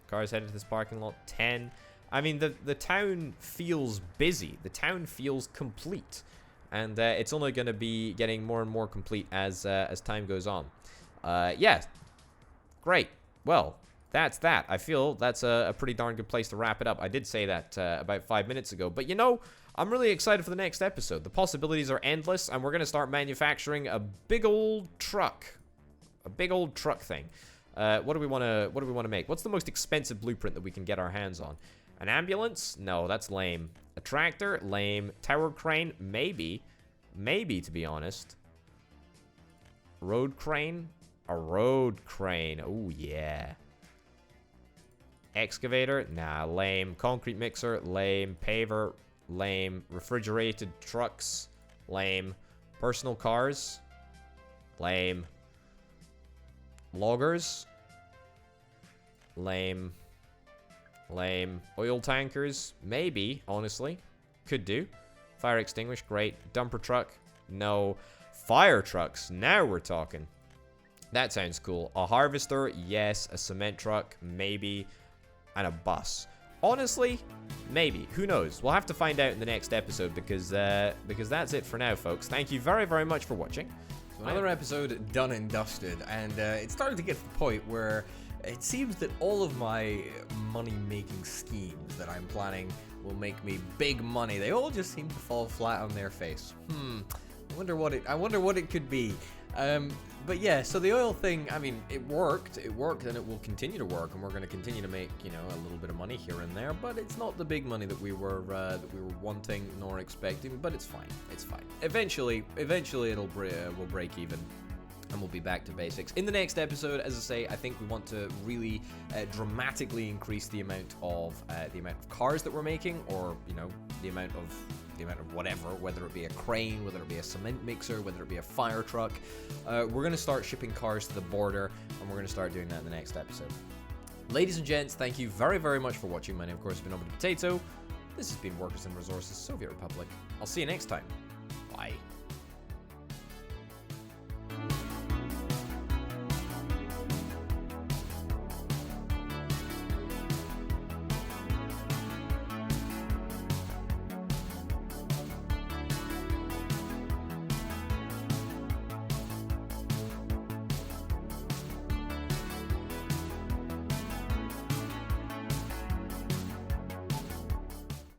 Cars headed to this parking lot, 10. I mean, the town feels busy. The town feels complete. And it's only going to be getting more and more complete as time goes on. Yeah. Great. Well, that's that. I feel that's a pretty darn good place to wrap it up. I did say that about 5 minutes ago. But, you know, I'm really excited for the next episode. The possibilities are endless, and we're going to start manufacturing a big old truck. A big old truck thing. What do we want to make? What's the most expensive blueprint that we can get our hands on? An ambulance? No, that's lame. A tractor? Lame. Tower crane? Maybe. Maybe, to be honest. Road crane? A road crane. Oh, yeah. Excavator? Nah, lame. Concrete mixer? Lame. Paver? Lame. Refrigerated trucks? Lame. Personal cars? Lame. Loggers? Lame. Lame. Oil tankers? Maybe, honestly. Could do. Fire extinguisher? Great. Dumper truck? No. Fire trucks? Now we're talking. That sounds cool. A harvester? Yes. A cement truck? Maybe. And a bus. Honestly, maybe. Who knows? We'll have to find out in the next episode because that's it for now, folks. Thank you very, very much for watching. So another episode done and dusted, and it's starting to get to the point where it seems that all of my money-making schemes that I'm planning will make me big money. They all just seem to fall flat on their face. I wonder what it could be. But yeah, so the oil thing, I mean, it worked, and it will continue to work, and we're going to continue to make, you know, a little bit of money here and there, but it's not the big money that we were wanting nor expecting, but it's fine. It's fine. Eventually we'll break even. And we'll be back to basics. In the next episode, as I say, I think we want to really dramatically increase the amount of cars that we're making, or you know, the amount of whatever, whether it be a crane, whether it be a cement mixer, whether it be a fire truck. We're going to start shipping cars to the border, and we're going to start doing that in the next episode. Ladies and gents, thank you very, very much for watching. My name, of course, has been Open Potato. This has been Workers and Resources Soviet Republic. I'll see you next time. Bye.